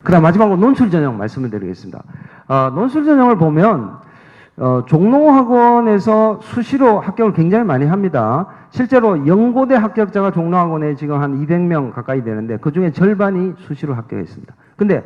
그다음 마지막으로 논술 전형 말씀을 드리겠습니다. 논술 전형을 보면 종로학원에서 수시로 합격을 굉장히 많이 합니다. 실제로 영고대 합격자가 종로학원에 지금 한 200명 가까이 되는데 그 중에 절반이 수시로 합격했습니다. 근데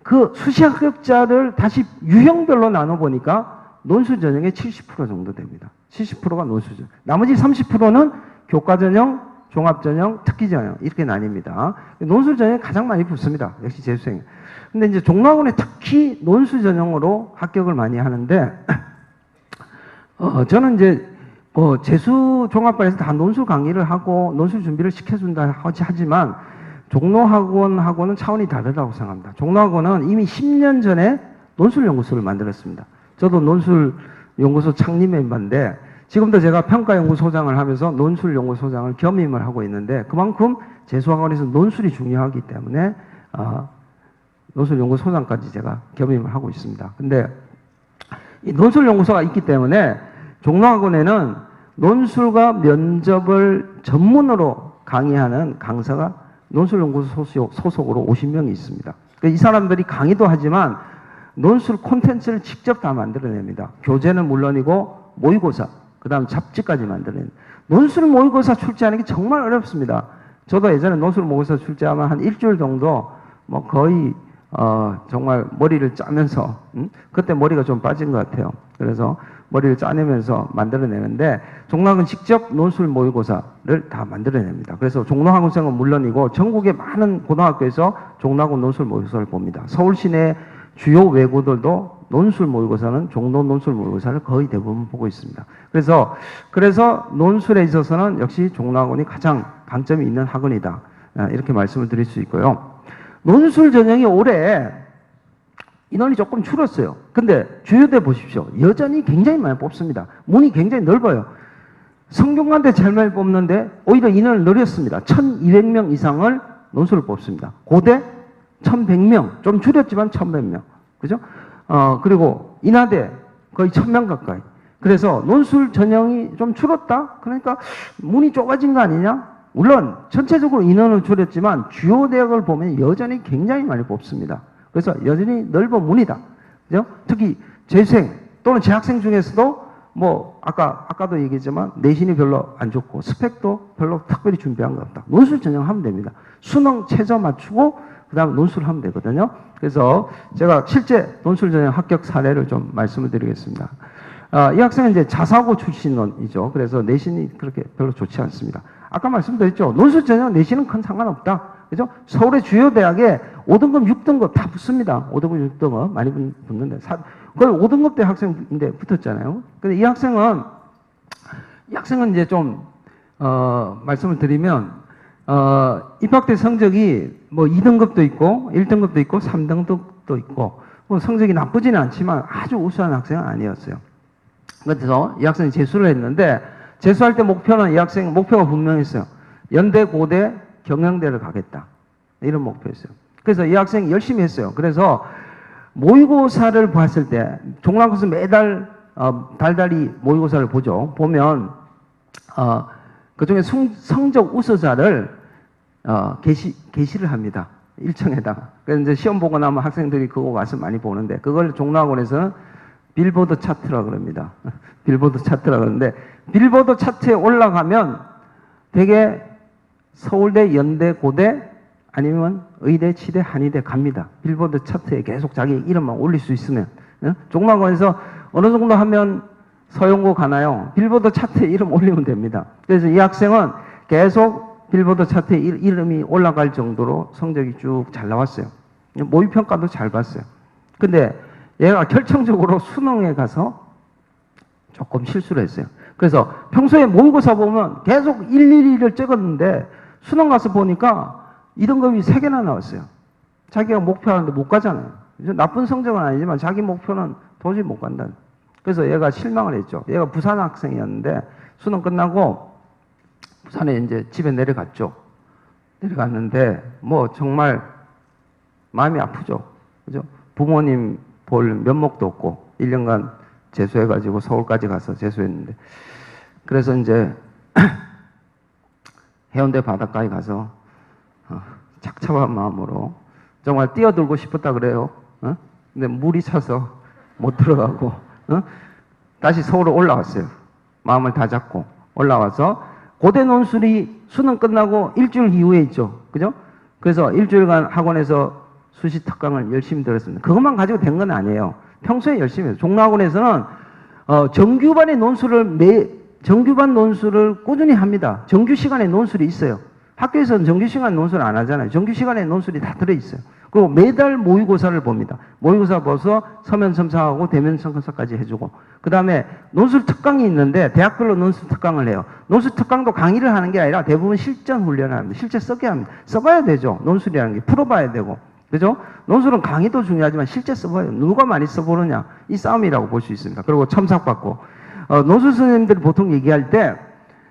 그 수시 합격자를 다시 유형별로 나눠보니까 논술 전형의 70% 정도 됩니다. 70%가 논술 전형. 나머지 30%는 교과 전형, 종합 전형, 특기 전형 이렇게 나뉩니다. 논술 전형이 가장 많이 붙습니다. 역시 재수생. 근데 이제 종로학원에 특히 논술 전형으로 합격을 많이 하는데 저는 이제 재수 종합반에서 다 논술 강의를 하고 논술 준비를 시켜준다 하지만 종로학원하고는 차원이 다르다고 생각합니다. 종로학원은 이미 10년 전에 논술연구소를 만들었습니다. 저도 논술연구소 창립 멤버인데 지금도 제가 평가연구소장을 하면서 논술연구소장을 겸임을 하고 있는데 그만큼 재수학원에서 논술이 중요하기 때문에 논술연구소장까지 제가 겸임을 하고 있습니다. 근데 이 논술연구소가 있기 때문에 종로학원에는 논술과 면접을 전문으로 강의하는 강사가 논술연구소 소속으로 50명이 있습니다. 이 사람들이 강의도 하지만 논술 콘텐츠를 직접 다 만들어냅니다. 교재는 물론이고 모의고사, 그 다음 잡지까지 만들어냅니다. 논술 모의고사 출제하는 게 정말 어렵습니다. 저도 예전에 논술 모의고사 출제하면 한 일주일 정도 뭐 거의 정말 머리를 짜면서 그때 머리가 좀 빠진 것 같아요. 그래서 머리를 짜내면서 만들어내는데 종로학원 직접 논술 모의고사를 다 만들어냅니다. 그래서 종로학원생은 물론이고 전국의 많은 고등학교에서 종로학원 논술 모의고사를 봅니다. 서울 시내 주요 외고들도 논술 모의고사는 종로 논술 모의고사를 거의 대부분 보고 있습니다. 그래서 논술에 있어서는 역시 종로학원이 가장 강점이 있는 학원이다. 이렇게 말씀을 드릴 수 있고요. 논술 전형이 올해 인원이 조금 줄었어요. 근데 주요대 보십시오. 여전히 굉장히 많이 뽑습니다. 문이 굉장히 넓어요. 성균관대 제일 많이 뽑는데 오히려 인원을 늘렸습니다. 1200명 이상을 논술을 뽑습니다. 고대 1100명, 좀 줄였지만 1100명. 그죠? 그리고 인하대 거의 1000명 가까이. 그래서 논술 전형이 좀 줄었다? 그러니까 문이 좁아진 거 아니냐? 물론 전체적으로 인원은 줄였지만 주요 대학을 보면 여전히 굉장히 많이 뽑습니다. 그래서 여전히 넓은 문이다. 그죠? 특히 재수생 또는 재학생 중에서도 뭐 아까도 얘기했지만 내신이 별로 안 좋고 스펙도 별로 특별히 준비한 거 없다. 논술 전형하면 됩니다. 수능 최저 맞추고 그다음 논술 하면 되거든요. 그래서 제가 실제 논술 전형 합격 사례를 좀 말씀을 드리겠습니다. 이 학생은 이제 자사고 출신이죠. 그래서 내신이 그렇게 별로 좋지 않습니다. 아까 말씀드렸죠. 논술 전형 내신은 큰 상관없다. 그죠? 서울의 주요 대학에 5등급, 6등급 다 붙습니다. 5등급, 6등급 많이 붙는데. 그걸 5등급 대 학생인데 붙었잖아요. 근데 이 학생은 이제 좀, 말씀을 드리면, 입학때 성적이 뭐 2등급도 있고, 1등급도 있고, 3등급도 있고, 뭐 성적이 나쁘지는 않지만 아주 우수한 학생은 아니었어요. 그래서 이 학생이 재수를 했는데, 재수할 때 목표는 이 학생 목표가 분명했어요. 연대, 고대, 경영대를 가겠다. 이런 목표였어요. 그래서 이 학생이 열심히 했어요. 그래서 모의고사를 봤을 때 종락고사 매달 달달이 모의고사를 보죠. 보면 그중에 성적 우수자를 게시를 합니다. 일정에다가. 그래서 이제 시험 보고 나면 학생들이 그거 와서 많이 보는데 그걸 종락원에서는 빌보드 차트라 그럽니다. 빌보드 차트라 그러는데 빌보드 차트에 올라가면 되게 서울대, 연대, 고대 아니면 의대, 치대, 한의대 갑니다. 빌보드 차트에 계속 자기 이름만 올릴 수 있으면. 종락원에서 어느 정도 하면 서영고 가나요? 빌보드 차트에 이름 올리면 됩니다. 그래서 이 학생은 계속 빌보드 차트에 이름이 올라갈 정도로 성적이 쭉 잘 나왔어요. 모의평가도 잘 봤어요. 근데 얘가 결정적으로 수능에 가서 조금 실수를 했어요. 그래서 평소에 모의고사 보면 계속 112를 찍었는데 수능 가서 보니까 2등급이 3개나 나왔어요. 자기가 목표하는데 못 가잖아요. 나쁜 성적은 아니지만 자기 목표는 도저히 못 간다. 그래서 얘가 실망을 했죠. 얘가 부산 학생이었는데 수능 끝나고 부산에 이제 집에 내려갔죠. 내려갔는데 뭐 정말 마음이 아프죠. 그죠? 부모님 볼 면목도 없고 1년간 재수해가지고 서울까지 가서 재수했는데 그래서 이제 해운대 바닷가에 가서 착잡한 마음으로 정말 뛰어들고 싶었다 그래요. 어? 근데 물이 차서 못 들어가고 다시 서울로 올라왔어요. 마음을 다 잡고 올라와서 고대 논술이 수능 끝나고 일주일 이후에 있죠. 그죠? 그래서 일주일간 학원에서 수시 특강을 열심히 들었습니다. 그것만 가지고 된 건 아니에요. 평소에 열심히 해요. 종로학원에서는 정규반의 정규반 논술을 꾸준히 합니다. 정규 시간에 논술이 있어요. 학교에서는 정규 시간 논술 안 하잖아요. 정규 시간에 논술이 다 들어있어요. 그리고 매달 모의고사를 봅니다. 모의고사 봐서 서면 첨삭하고 대면 첨삭까지 해주고, 그 다음에 논술 특강이 있는데 대학별로 논술 특강을 해요. 논술 특강도 강의를 하는 게 아니라 대부분 실전 훈련을 합니다. 실제 써게 합니다. 써봐야 되죠. 논술이라는 게 풀어봐야 되고, 그죠? 논술은 강의도 중요하지만 실제 써봐요. 누가 많이 써보느냐, 이 싸움이라고 볼 수 있습니다. 그리고 첨삭받고, 논술 선생님들이 보통 얘기할 때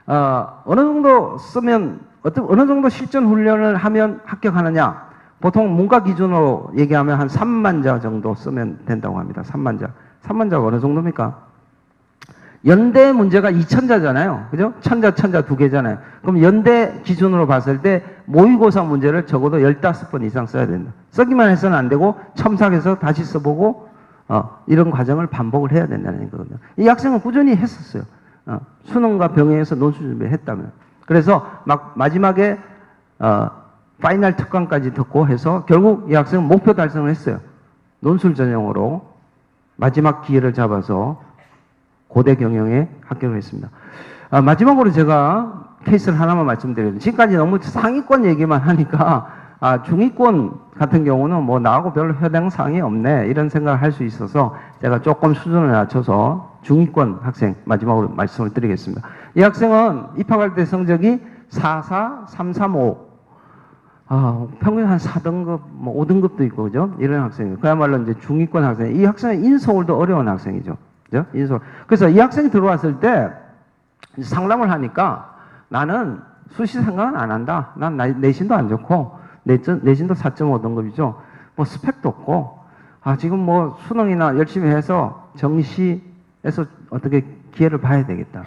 어느 정도 쓰면 어느 정도 실전 훈련을 하면 합격하느냐, 보통 문과 기준으로 얘기하면 한 3만 자 정도 쓰면 된다고 합니다. 3만 자. 3만 자가 어느 정도입니까? 연대 문제가 2,000자잖아요. 그죠? 1,000자 두 개잖아요. 그럼 연대 기준으로 봤을 때 모의고사 문제를 적어도 15번 이상 써야 된다. 쓰기만 해서는 안 되고 첨삭해서 다시 써보고 이런 과정을 반복을 해야 된다는 거거든요. 이 학생은 꾸준히 했었어요. 수능과 병행해서 논술 준비를 했다면. 그래서 마지막에 파이널 특강까지 듣고 해서 결국 이 학생은 목표 달성을 했어요. 논술 전형으로 마지막 기회를 잡아서 고대 경영에 합격을 했습니다. 마지막으로 제가 케이스를 하나만 말씀드려요. 지금까지 너무 상위권 얘기만 하니까 중위권 같은 경우는 뭐 나하고 별로 해당사항이 없네 이런 생각을 할 수 있어서 제가 조금 수준을 낮춰서 중위권 학생 마지막으로 말씀을 드리겠습니다. 이 학생은 입학할 때 성적이 4.4, 3.35 평균 한 4등급, 뭐 5등급도 있고, 그죠? 이런 학생이에요. 그야말로 이제 중위권 학생. 이 학생은 인서울도 어려운 학생이죠. 그죠? 인서울. 그래서 이 학생이 들어왔을 때 상담을 하니까 나는 수시 생각은 안 한다. 난 내신도 안 좋고, 내신도 4.5등급이죠. 뭐 스펙도 없고, 지금 뭐 수능이나 열심히 해서 정시에서 어떻게 기회를 봐야 되겠다.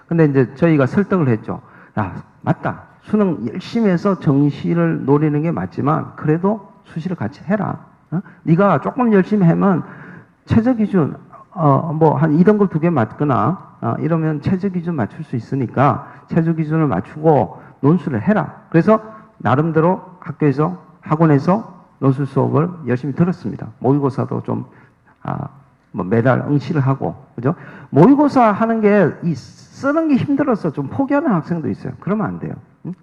근데 이제 저희가 설득을 했죠. 야, 맞다. 수능 열심히 해서 정시를 노리는 게 맞지만 그래도 수시를 같이 해라. 네가 조금 열심히 하면 최저 기준 뭐 한 2등급 2개 맞거나 이러면 최저 기준 맞출 수 있으니까 최저 기준을 맞추고 논술을 해라. 그래서 나름대로 학원에서 논술 수업을 열심히 들었습니다. 모의고사도 좀 뭐 매달 응시를 하고, 그죠? 모의고사 하는 게 쓰는 게 힘들어서 좀 포기하는 학생도 있어요. 그러면 안 돼요.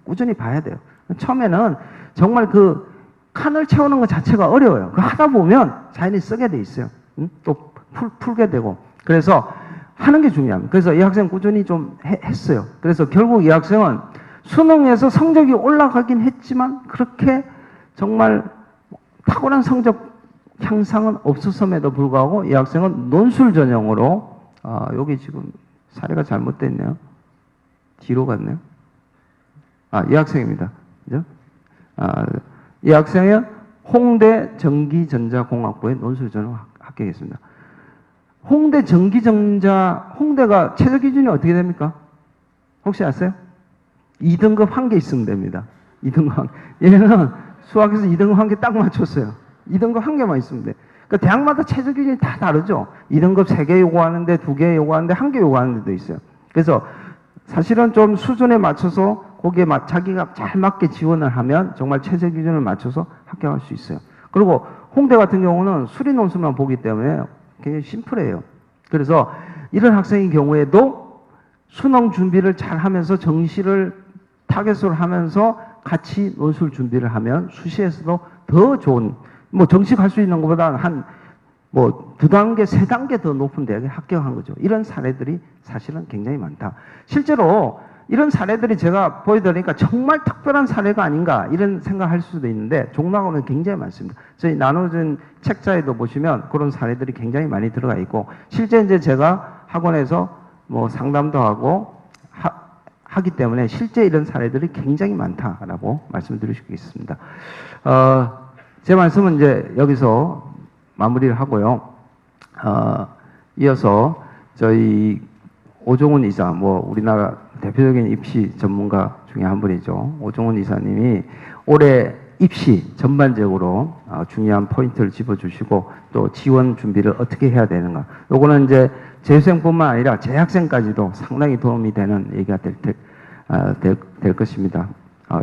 꾸준히 봐야 돼요. 처음에는 정말 그 칸을 채우는 것 자체가 어려워요. 그 하다 보면 자연히 쓰게 돼 있어요. 또 풀게 되고. 그래서 하는 게 중요합니다. 그래서 이 학생 꾸준히 좀 했어요. 그래서 결국 이 학생은 수능에서 성적이 올라가긴 했지만 그렇게 정말 탁월한 성적 향상은 없었음에도 불구하고 이 학생은 논술 전형으로 여기 지금 사례가 잘못됐네요. 뒤로 갔네요. 이 학생입니다. 그죠? 이 학생은 홍대 전기전자공학부의 논술 전형 합격했습니다. 홍대 홍대가 최저 기준이 어떻게 됩니까? 혹시 아세요? 2등급 1개 있으면 됩니다. 2등급 1개. 얘는 수학에서 2등급 1개 딱 맞췄어요. 2등급 1개만 있으면 돼. 그러니까 대학마다 최저 기준이 다 다르죠. 2등급 3개 요구하는데 2개 요구하는데 1개 요구하는 데도 있어요. 그래서 사실은 좀 수준에 맞춰서 거기에 자기가 잘 맞게 지원을 하면 정말 최저 기준을 맞춰서 합격할 수 있어요. 그리고 홍대 같은 경우는 수리 논술만 보기 때문에 굉장히 심플해요. 그래서 이런 학생의 경우에도 수능 준비를 잘 하면서 정시를 타겟으로 하면서 같이 논술 준비를 하면 수시에서도 더 좋은, 뭐 정시 갈 수 있는 것보다 한 뭐 2단계, 3단계 더 높은 대학에 합격한 거죠. 이런 사례들이 사실은 굉장히 많다. 실제로 이런 사례들이 제가 보여드리니까 정말 특별한 사례가 아닌가 이런 생각할 수도 있는데 종로학원은 굉장히 많습니다. 저희 나눠준 책자에도 보시면 그런 사례들이 굉장히 많이 들어가 있고 실제 이제 제가 학원에서 뭐 상담도 하고 하기 때문에 실제 이런 사례들이 굉장히 많다라고 말씀드릴 수 있습니다. 제 말씀은 이제 여기서 마무리를 하고요. 이어서 저희 오종훈 이사, 뭐 우리나라 대표적인 입시 전문가 중에 한 분이죠. 오종훈 이사님이 올해 입시 전반적으로 중요한 포인트를 짚어주시고 또 지원 준비를 어떻게 해야 되는가. 요거는 이제 재수생뿐만 아니라 재학생까지도 상당히 도움이 되는 얘기가 될 것입니다.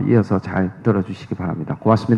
이어서 잘 들어주시기 바랍니다. 고맙습니다.